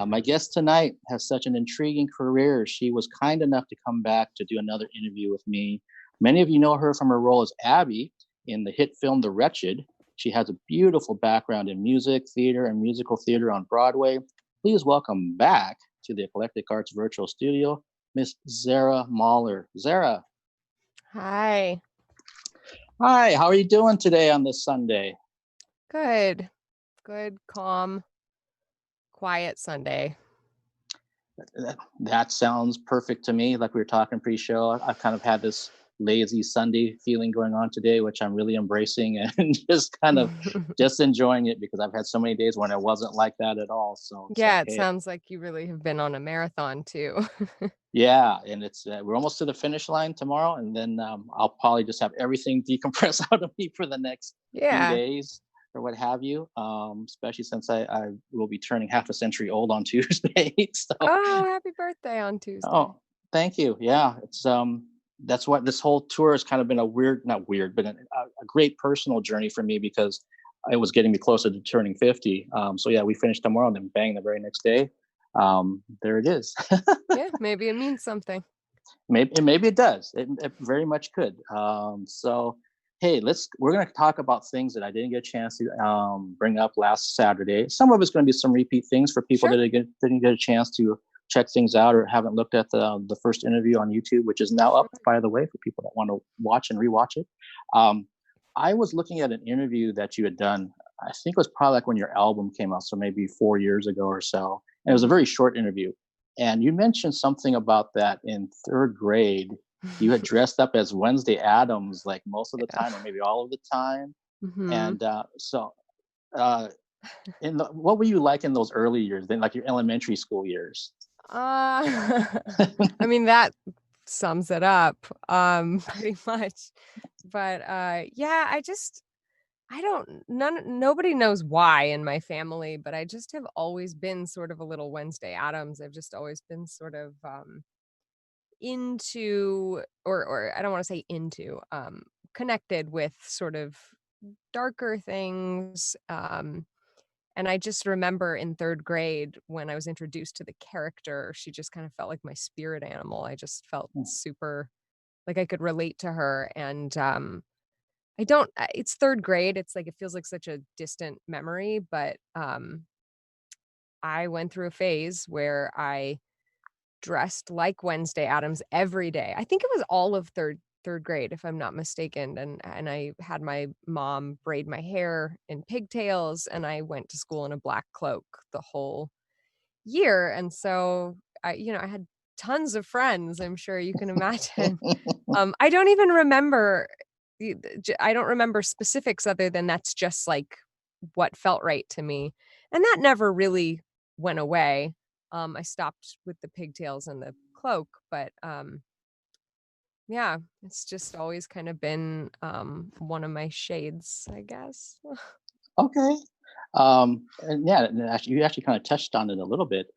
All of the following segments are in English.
My guest tonight has such an intriguing career. She was kind enough to come back to do another interview with me. Many of you know her from her role as Abby in the hit film The Wretched. She has a beautiful background in music, theater, and musical theater on Broadway. Please welcome back to the Eclectic Arts virtual studio, Miss Zarah Mahler. Zarah, Hi. hi, how are you doing today on this Sunday? Good. Good, calm, quiet Sunday. That sounds perfect to me. Like we were talking pre-show, I've kind of had this lazy Sunday feeling going on today, which I'm really embracing and just enjoying it because I've had so many days when it wasn't like that at all. So it's like, Yeah, it hey, sounds like you really have been on a marathon too. yeah, and it's we're almost to the finish line tomorrow, and then I'll probably just have everything decompress out of me for the next few Yeah. days or what have you. Especially since I will be turning half a century old on Tuesday. So Oh, happy birthday on Tuesday. oh, thank you. Yeah, it's that's what this whole tour has kind of been a weird, not weird, but a great personal journey for me because it was getting me closer to turning 50. So yeah, we finished tomorrow and then bang the very next day. There it is. Yeah, maybe it means something. Maybe it does. It very much could. So hey, we're going to talk about things that I didn't get a chance to bring up last Saturday. Some of it's going to be some repeat things for people Sure. that didn't get a chance to check things out or haven't looked at the first interview on YouTube, which is now up, by the way, for people that want to watch and rewatch it. Um, I was looking at an interview that you had done. I think it was probably like when your album came out, so maybe 4 years ago or so. And it was a very short interview. And you mentioned something about that in third grade. You had dressed up as Wednesday Addams like most of the Yeah. time, or maybe all of the time. Mm-hmm. And uh, what were you like in those early years, then, like your elementary school years? I mean, that sums it up, pretty much. But yeah, I don't nobody knows why in my family, but I just have always been sort of a little Wednesday Addams. I've just always been sort of into or I don't want to say into, connected with sort of darker things. And I just remember in 3rd grade when I was introduced to the character, she just kind of felt like my spirit animal. I just felt super like I could relate to her and I don't it's 3rd grade, it's like it feels like such a distant memory, but, I went through a phase where I dressed like Wednesday Addams every day. I think it was all of 3rd grade, if I'm not mistaken, and I had my mom braid my hair in pigtails, and I went to school in a black cloak the whole year, and so I had tons of friends, I'm sure you can imagine. I don't even remember I don't remember specifics other than that's just, like, what felt right to me, and that never really went away. I stopped with the pigtails and the cloak, but, yeah, it's just always kind of been, one of my shades, I guess. Okay. And yeah, and actually, you actually kind of touched on it a little bit.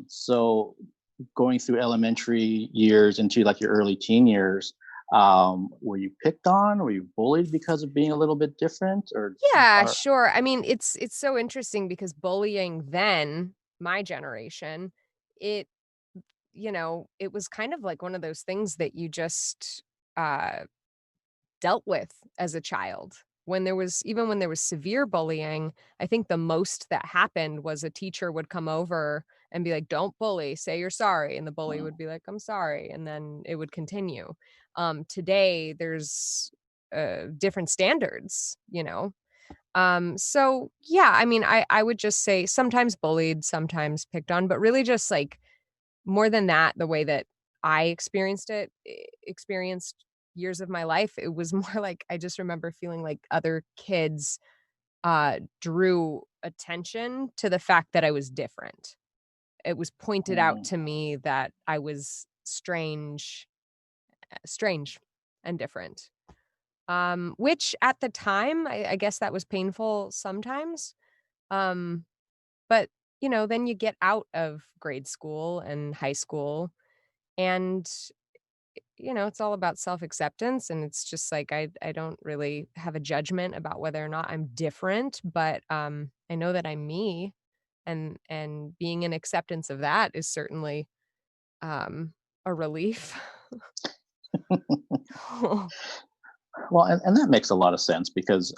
So going through elementary years into like your early teen years, were you picked on? Were you bullied because of being a little bit different, Yeah, or sure. I mean, it's so interesting because bullying then, my generation, it it was kind of like one of those things that you just, uh, dealt with as a child. When there was severe bullying, I think the most that happened was a teacher would come over and be like, "Don't bully, say you're sorry," and the bully would be like, "I'm sorry," and then it would continue. Today, there's, different standards, you know? So yeah, I mean, I would just say sometimes bullied, sometimes picked on, but really just like more than that, the way that I experienced years of my life, it was more like I just remember feeling like other kids drew attention to the fact that I was different. It was pointed out mm, to me that I was strange and different. Which at the time, I guess that was painful sometimes. Um, but, then you get out of grade school and high school, and, it's all about self-acceptance, and it's just like I don't really have a judgment about whether or not I'm different, but, I know that I'm me, and being in acceptance of that is certainly um a relief. Well, and that makes a lot of sense because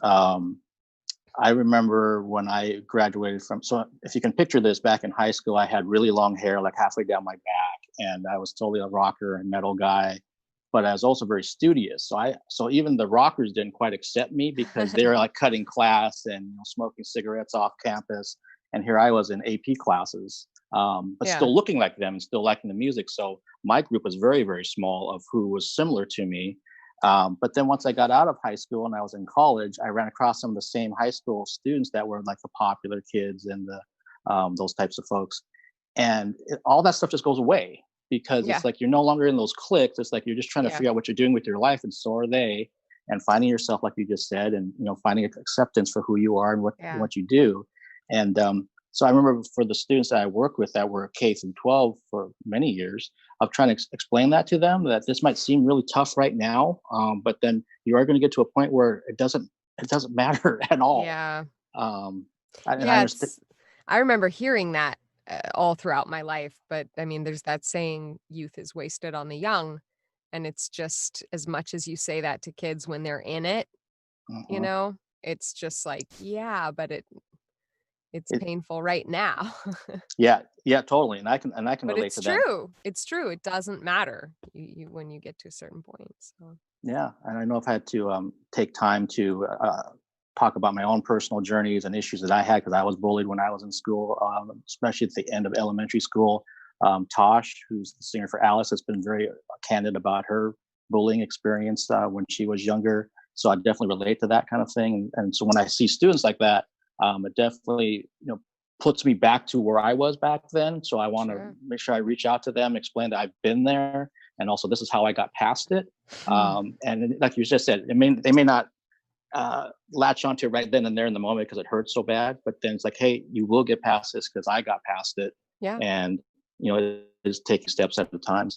I remember when I graduated from, so if you can picture this, back in high school, I had really long hair, like halfway down my back, and I was totally a rocker and metal guy, but I was also very studious. So even the rockers didn't quite accept me because they were like cutting class and smoking cigarettes off campus. And here I was in AP classes, but Yeah. still looking like them and still liking the music. So my group was very, very small of who was similar to me. But then once I got out of high school and I was in college, I ran across some of the same high school students that were like the popular kids and the those types of folks, and all that stuff just goes away because Yeah. it's like you're no longer in those cliques. It's like you're just trying to Yeah. figure out what you're doing with your life, and so are they. And finding yourself, like you just said, and finding acceptance for who you are and Yeah. what you do. And so I remember for the students that I worked with that were K through 12 for many years, of trying to explain that to them, that this might seem really tough right now, but then you are going to get to a point where it doesn't matter at all. Yeah. Um, and I Yeah, understand. it's I remember hearing that all throughout my life, but I mean, there's that saying, youth is wasted on the young. And it's just as much as you say that to kids when they're in it, you Mhm. know, it's just like, yeah, but it's It, painful right now. yeah, yeah, totally, and I can But relate it's to them. true. It's true. It doesn't matter when you get to a certain point. So Yeah, and I know I've had to take time to talk about my own personal journeys and issues that I had because I was bullied when I was in school, especially at the end of elementary school. Tosh, who's the singer for Alice, has been very candid about her bullying experience when she was younger. So I definitely relate to that kind of thing. And so when I see students like that, it definitely puts me back to where I was back then. So I want to sure. make sure I reach out to them, explain that I've been there, and also this is how I got past it. And like you just said, they may not latch onto it right then and there in the moment because it hurts so bad, but then it's like, hey, you will get past this because I got past it, Yeah. and it is taking steps at a time.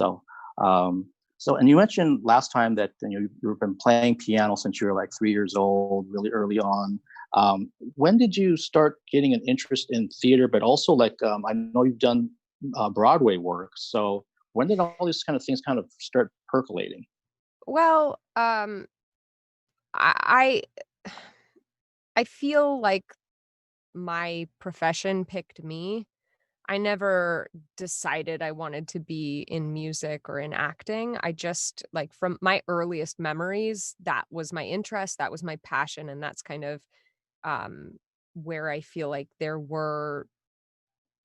And you mentioned last time that you've been playing piano since you were like 3 years old, really early on. When did you start getting an interest in theater? But also, like, I know you've done Broadway work. So when did all these kind of things kind of start percolating? Well, I I feel like my profession picked me. I never decided I wanted to be in music or in acting. I just like from my earliest memories, that was my interest, that was my passion, and that's kind of um where I feel like there were,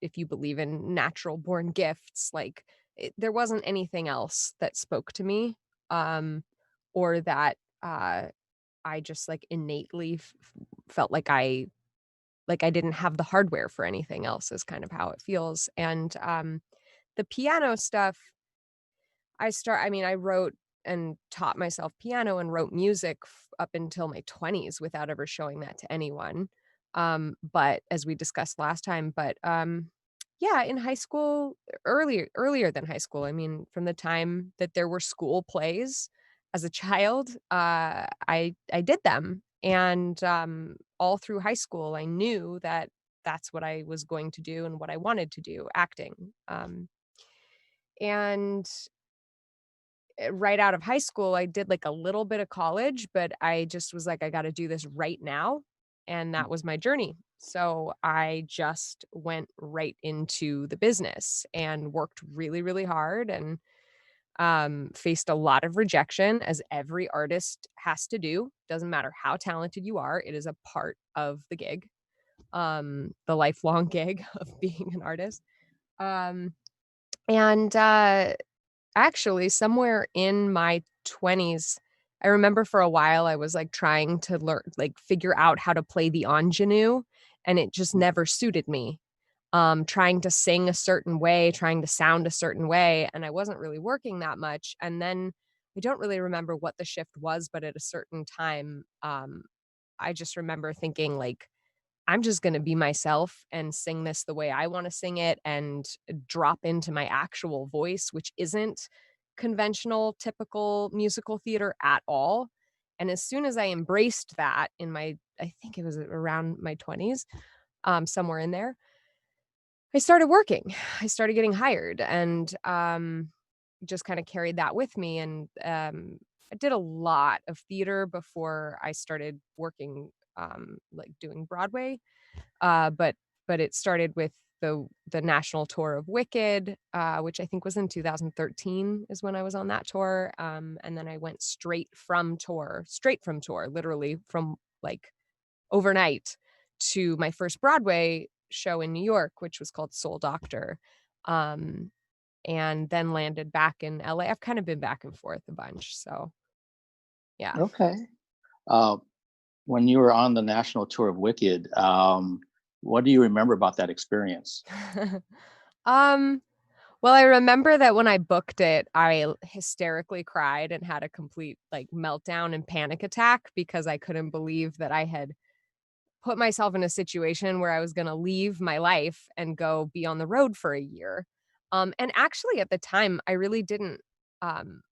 if you believe in natural born gifts, like there wasn't anything else that spoke to me or that I just like innately felt like I didn't have the hardware for anything else is kind of how it feels. And the piano stuff, I mean, I wrote and taught myself piano and wrote music up until my 20s without ever showing that to anyone. But as we discussed last time, but yeah, in high school, earlier than high school, I mean, from the time that there were school plays as a child, I did them. And all through high school, I knew that that's what I was going to do and what I wanted to do, acting. And right out of high school, I did like a little bit of college, but I just was like, I got to do this right now. And that was my journey. So I just went right into the business and worked really, really hard and faced a lot of rejection, as every artist has to do. Doesn't matter how talented you are, it is a part of the gig, the lifelong gig of being an artist. Um, and Actually, somewhere in my 20s, I remember for a while I was, like, trying to learn like, figure out how to play the ingenue, and it just never suited me. Trying to sing a certain way, trying to sound a certain way, and I wasn't really working that much, and then I don't really remember what the shift was, but at a certain time, I just remember thinking, like, I'm just gonna be myself and sing this the way I wanna sing it and drop into my actual voice, which isn't conventional, typical musical theater at all. And as soon as I embraced that in my I think it was around my 20s, somewhere in there, I started working. I started getting hired, and just kind of carried that with me. And I did a lot of theater before I started working, like doing Broadway. But it started with the national tour of Wicked, which I think was in 2013 is when I was on that tour. And then I went straight from tour, literally from like overnight to my first Broadway show in New York, which was called Soul Doctor. Um, and then landed back in LA. I've kind of been back and forth a bunch. So yeah. Okay. Uh, when you were on the national tour of Wicked, what do you remember about that experience? um, well, I remember that when I booked it, I hysterically cried and had a complete like meltdown and panic attack because I couldn't believe that I had put myself in a situation where I was going to leave my life and go be on the road for a year. And actually at the time, I really didn't, um,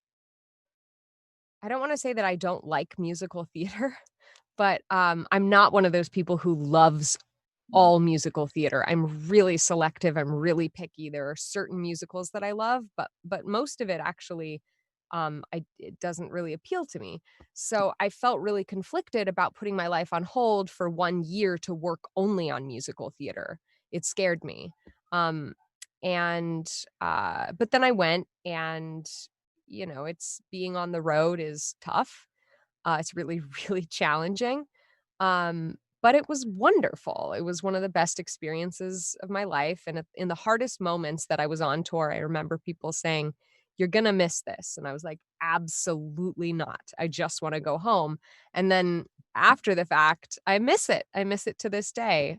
I don't want to say that I don't like musical theater, but I'm not one of those people who loves Mm. all musical theater. I'm really selective. I'm really picky. There are certain musicals that I love, but most of it actually it doesn't really appeal to me. So I felt really conflicted about putting my life on hold for 1 year to work only on musical theater. It scared me. Um and but then I went, and it's being on the road is tough. It's really really challenging. But it was wonderful. It was one of the best experiences of my life, and in the hardest moments that I was on tour, I remember people saying, "You're gonna miss this," and I was like, "Absolutely not. I just wanna go home." And then after the fact, I miss it. I miss it to this day.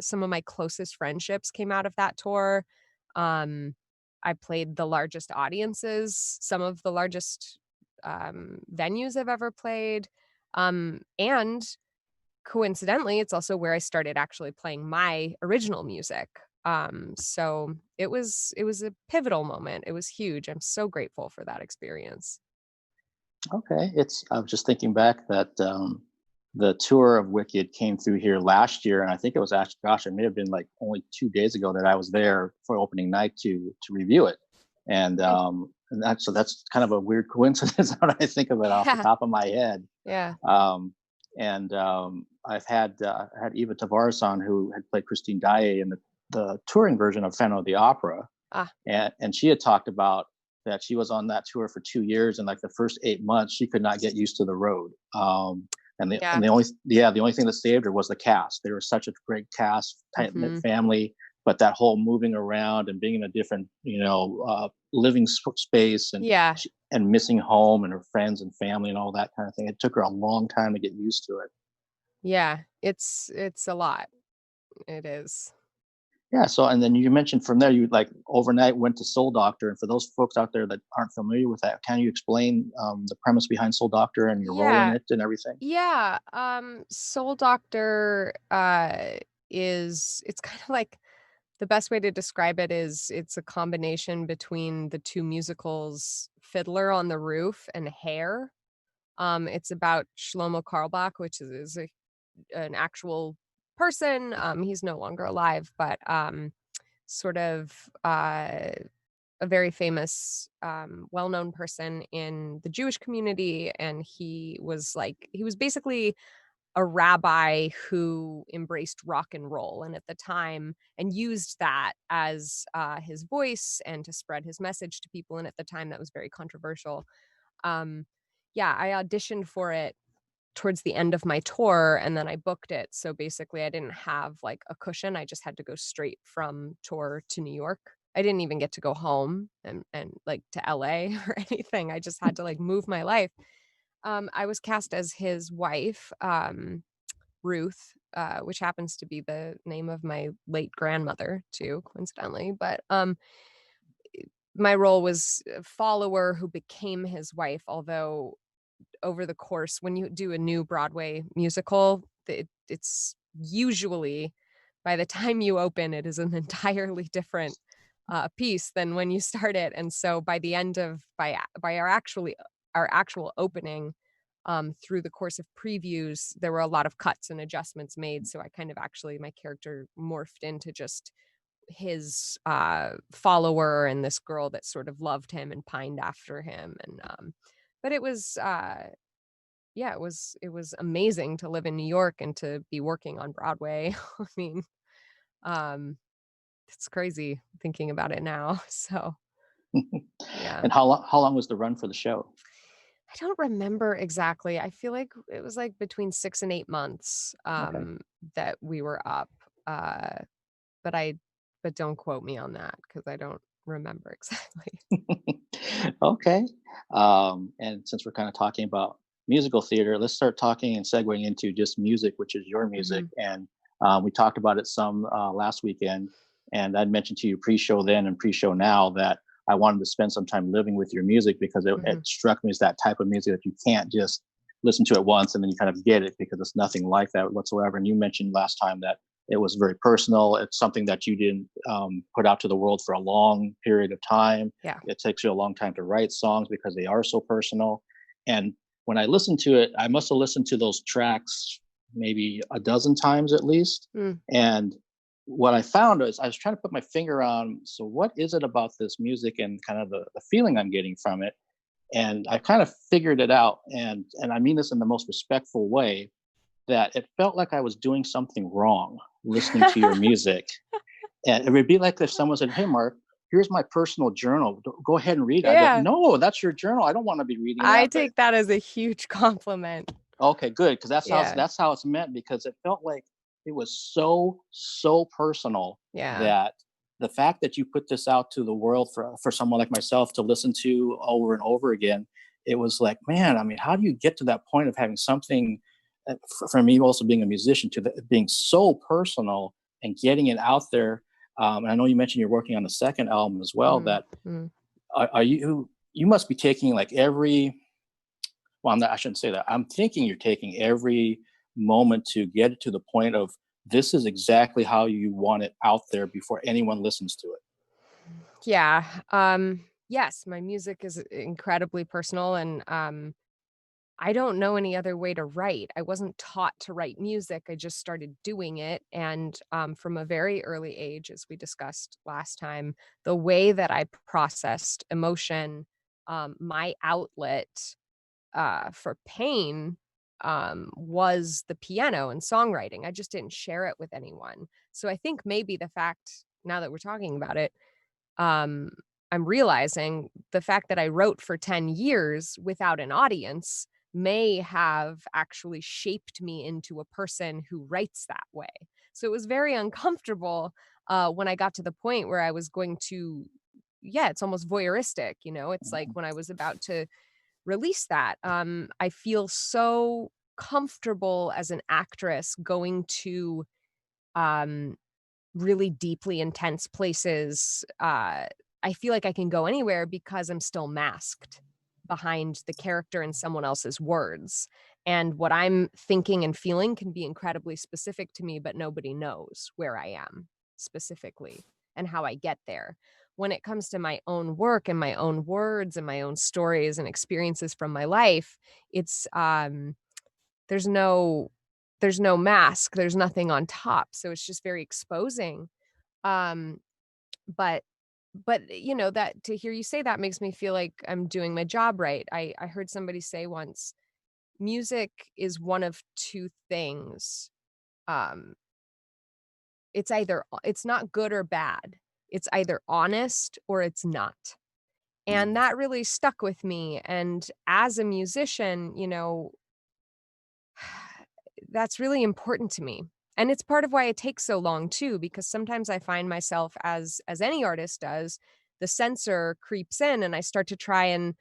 Some of my closest friendships came out of that tour. Um, I played the largest audiences, some of the largest, venues I've ever played, and coincidentally, it's also where I started actually playing my original music. So it was a pivotal moment. It was huge. I'm so grateful for that experience. Okay, I was just thinking back that the tour of Wicked came through here last year, and I think it was actually, gosh, it may have been like only 2 days ago that I was there for opening night to review it, Nice. and that's kind of a weird coincidence when I think of it off the Yeah, top of my head. yeah. Um, and I've had Eva Tavares on, who had played Christine Daae in the touring version of Phantom of the Opera, Ah, and she had talked about that she was on that tour for 2 years, and like the first 8 months she could not get used to the road. yeah. The only thing that saved her was the cast. They were such a great cast, tight knit Mhm. family, but that whole moving around and being in a different living space, Yeah, and missing home and her friends and family and all that kind of thing, it took her a long time to get used to it. yeah. It's a lot. It is. Yeah. So, and then you mentioned from there, you like overnight went to Soul Doctor. And for those folks out there that aren't familiar with that, can you explain the premise behind Soul Doctor and your role in Yeah. it and everything? Yeah. Soul Doctor is it's kind of like the best way to describe it is it's a combination between the two musicals Fiddler on the Roof and Hair. It's about Shlomo Karlbach, which is an actual person. He's no longer alive, but sort of a very famous, well-known person in the Jewish community, and he was basically a rabbi who embraced rock and roll, and at the time and used that as, his voice and to spread his message to people, and at the time, that was very controversial. Um, yeah, I auditioned for it towards the end of my tour, and then I booked it, so basically, I didn't have, like, a cushion, I just had to go straight from tour to New York. I didn't even get to go home like, to LA or anything, I just had to, like, move my life. I was cast as his wife, Ruth, which happens to be the name of my late grandmother too, coincidentally. But my role was a follower who became his wife. Although over the course, when you do a new Broadway musical, it's usually by the time you open, it is an entirely different piece than when you start it. And so by the end of by our actual opening, through the course of previews, there were a lot of cuts and adjustments made. So I kind of actually my character morphed into just his follower and this girl that sort of loved him and pined after him. And but it was yeah, it was amazing to live in New York and to be working on Broadway. I mean, um, it's crazy thinking about it now. So yeah. And how long was the run for the show? I don't remember exactly. I feel like it was like between 6 and 8 months Okay. that we were up. Uh, but but don't quote me on that because I don't remember exactly. Okay. And since we're kind of talking about musical theater, let's start talking and segueing into just music, which is your music. Hmm. And we talked about it some last weekend. And I'd mentioned to you pre-show then and pre-show now that I wanted to spend some time living with your music because Hmm. it struck me as that type of music that you can't just listen to it once and then you kind of get it because it's nothing like that whatsoever. And you mentioned last time that it was very personal. It's something that you didn't put out to the world for a long period of time. Yeah. It takes you a long time to write songs because they are so personal. And when I listened to it, I must have listened to those tracks maybe a dozen times at least. Mm. And what I found is I was trying to put my finger on, so what is it about this music and kind of the feeling I'm getting from it? And I kind of figured it out. And I mean this in the most respectful way, that it felt like I was doing something wrong listening to your music. And it would be like if someone said, "Hey, Mark, here's my personal journal. Go ahead and read it." I'd be like, Yeah. "No, that's your journal. I don't want to be reading I that." But take that as a huge compliment. okay, good, because Yeah. that's how it's meant. Because it felt like it was so personal Yeah. that the fact that you put this out to the world for someone like myself to listen to over and over again, it was like, man, I mean, how do you get to that point of having something? For me, also being a musician, being so personal and getting it out there. And I know you mentioned you're working on the second album as well. Mm, That mm. are you must be taking like every well, I shouldn't say that. I'm thinking you're taking every moment to get it to the point of this is exactly how you want it out there before anyone listens to it. Yeah. Yes, my music is incredibly personal and I don't know any other way to write. I wasn't taught to write music. I just started doing it. And from a very early age, as we discussed last time, the way that I processed emotion, my outlet for pain was the piano and songwriting. I just didn't share it with anyone. So I think maybe the fact, now that we're talking about it, um, I'm realizing the fact that I wrote for 10 years without an audience may have actually shaped me into a person who writes that way. So it was very uncomfortable when I got to the point where I was going to, yeah, it's almost voyeuristic, you know? It's like when I was about to release that, I feel so comfortable as an actress going to um, really deeply intense places. I feel like I can go anywhere because I'm still masked behind the character and someone else's words. And what I'm thinking and feeling can be incredibly specific to me, but nobody knows where I am specifically and how I get there. When it comes to my own work and my own words and my own stories and experiences from my life, it's there's no there's no mask, there's nothing on top, so it's just very exposing. Um, but you know, that to hear you say that makes me feel like I'm doing my job right. I heard somebody say once, music is one of two things. Um, it's not good or bad. It's either honest or it's not. And Mm. that really stuck with me. And as a musician, you know, that's really important to me. And it's part of why it takes so long too, because sometimes I find myself, as any artist does, the censor creeps in and I start to try and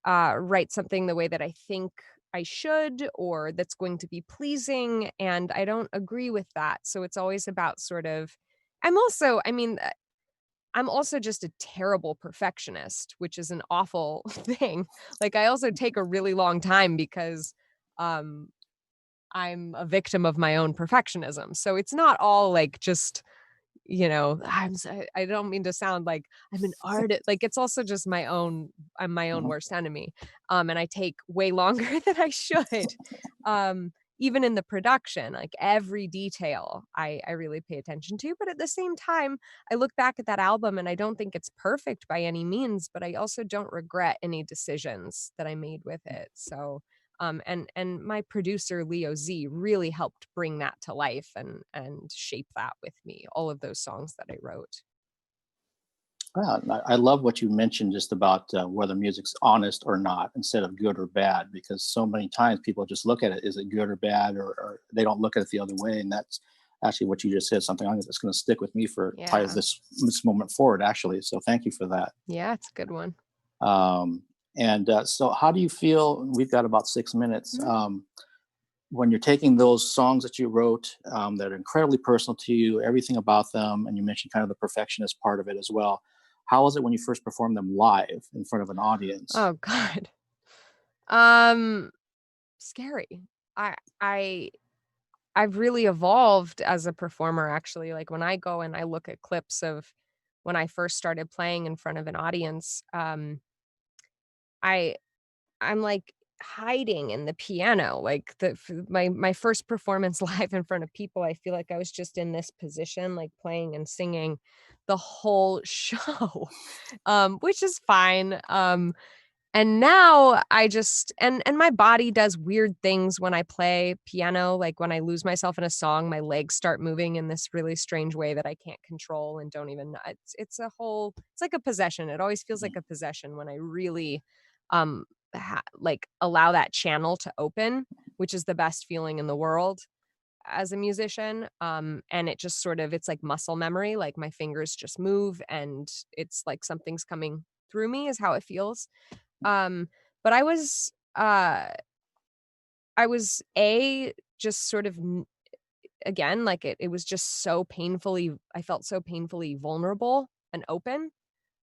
write something the way that I think I should or that's going to be pleasing. And I don't agree with that. So it's always about sort of, I'm also, I mean, I'm also just a terrible perfectionist, which is an awful thing. Like I also take a really long time because um I'm a victim of my own perfectionism. So it's not all like just, you know, I don't mean to sound like I'm an artist. Like it's also just I'm my own Mhm. worst enemy. And I take way longer than I should. even in the production, like every detail I really pay attention to. But at the same time, I look back at that album and I don't think it's perfect by any means, but I also don't regret any decisions that I made with it. So and my producer Leo Z really helped bring that to life and shape that with me, all of those songs that I wrote. I love what you mentioned just about whether music's honest or not instead of good or bad, because so many times people just look at it, is it good or bad, or they don't look at it the other way. And that's actually what you just said, something that's going to stick with me for ties this moment forward, actually. So thank you for that. Yeah, it's a good one. So how do you feel, we've got about 6 minutes, when you're taking those songs that you wrote that are incredibly personal to you, everything about them, and you mentioned kind of the perfectionist part of it as well. How was it when you first performed them live in front of an audience? Oh God. Scary. I've really evolved as a performer, actually. Like when I go and I look at clips of when I first started playing in front of an audience, I'm like hiding in the piano. Like my first performance live in front of people, I feel like I was just in this position, like playing and singing the whole show, which is fine. And now I just and my body does weird things when I play piano. Like when I lose myself in a song, my legs start moving in this really strange way that I can't control and don't even know. It's like a possession. It always feels like a possession when I really um like allow that channel to open, which is the best feeling in the world as a musician. And it just sort of, it's like muscle memory, like my fingers just move and it's like something's coming through me is how it feels. But I was just sort of again, like it was just so painfully, I felt so painfully vulnerable and open,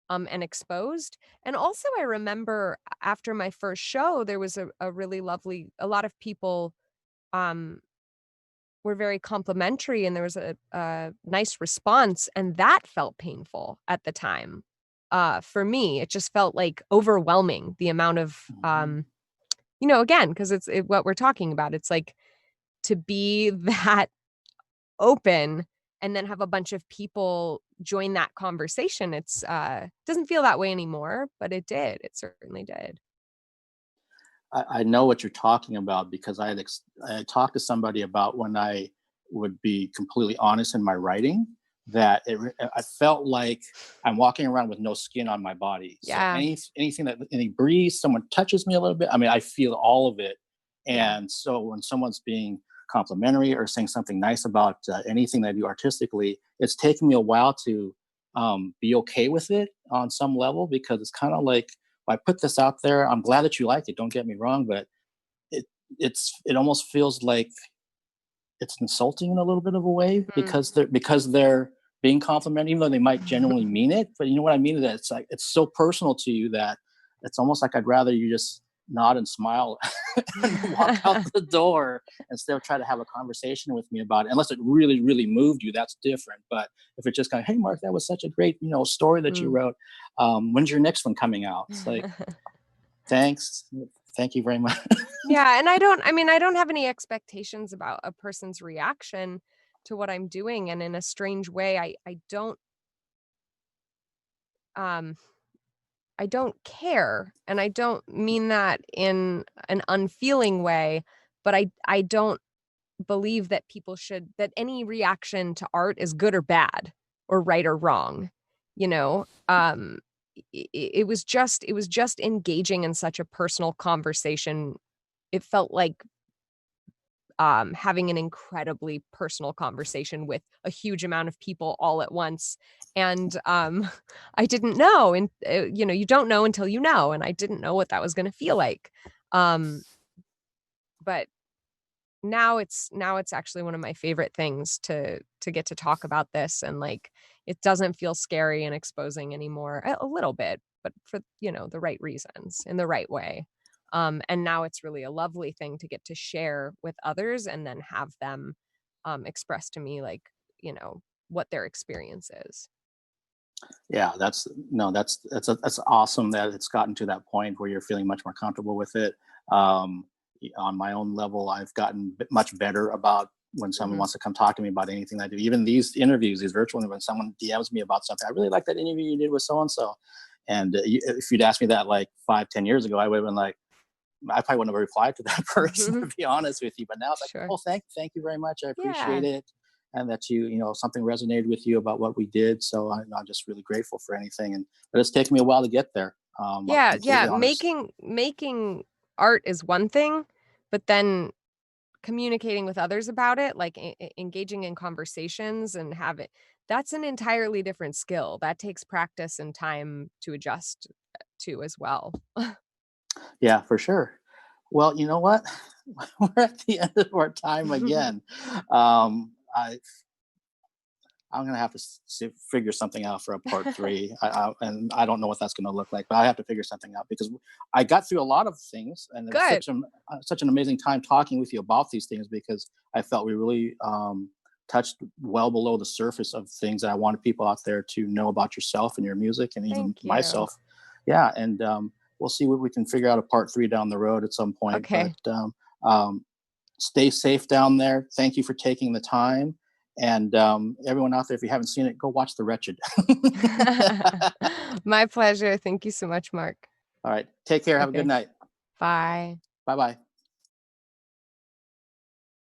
and exposed. And also I remember after my first show, there was a really lovely, a lot of people, um, were very complimentary and there was a nice response. And that felt painful at the time. For me, it just felt like overwhelming, the amount of, again, because what we're talking about. It's like to be that open and then have a bunch of people join that conversation. It's doesn't feel that way anymore, but it did. It certainly did. I know what you're talking about because I talked to somebody about when I would be completely honest in my writing, that I felt like I'm walking around with no skin on my body. So Yeah. anything that any breeze, someone touches me a little bit, I mean, I feel all of it. Yeah. And so when someone's being complimentary or saying something nice about anything that I do artistically, it's taken me a while to be okay with it on some level, because it's kind of like, I put this out there. I'm glad that you like it. Don't get me wrong, but it it almost feels like it's insulting in a little bit of a way, because they're being complimented, even though they might genuinely mean it. But you know what I mean? That it's like it's so personal to you that it's almost like I'd rather you just nod and smile and walk out the door instead of try to have a conversation with me about it. Unless it really, really moved you, that's different. But if it's just kind of, hey, Mark, that was such a great story that you wrote. When's your next one coming out? It's like, thanks, thank you very much. Yeah, and I don't have any expectations about a person's reaction to what I'm doing, and in a strange way, um I don't care, and I don't mean that in an unfeeling way, but I don't believe that that any reaction to art is good or bad or right or wrong, you know? It was just engaging in such a personal conversation. It felt like having an incredibly personal conversation with a huge amount of people all at once. And I didn't know, and you don't know until you know, and I didn't know what that was going to feel like. But now it's actually one of my favorite things to get to talk about this, and like it doesn't feel scary and exposing anymore, a little bit, but for the right reasons, in the right way. And now it's really a lovely thing to get to share with others and then have them express to me, like, what their experience is. Yeah, that's awesome that it's gotten to that point where you're feeling much more comfortable with it. on my own level, I've gotten much better about when someone wants to come talk to me about anything I do. Even these interviews, these virtual, when someone DMs me about something, I really like that interview you did with so and so. And if you'd asked me that like 5-10 years ago, I would have been like, I probably wouldn't have replied to that person, to be honest with you. But now it's like, Sure. oh, thank you very much. I appreciate Yeah. it. And that something resonated with you about what we did. So I'm just really grateful for anything. But it's taken me a while to get there. I'm Yeah, completely honest. making art is one thing, but then communicating with others about it, like engaging in conversations and that's an entirely different skill. That takes practice and time to adjust to as well. Yeah, for sure. Well, you know what? We're at the end of our time again. I I'm gonna have to figure something out for a part three, and I don't know what that's gonna look like, but I have to figure something out because I got through a lot of things, and it was Good. such an amazing time talking with you about these things because I felt we really touched well below the surface of things that I wanted people out there to know about yourself and your music, and even Thank you. myself. Yeah, and we'll see what we can figure out a part three down the road at some point. Okay. But stay safe down there. Thank you for taking the time. And everyone out there, if you haven't seen it, go watch The Wretched. My pleasure. Thank you so much, Mark. All right. Take care. Have a good Okay. night. Bye. Bye-bye.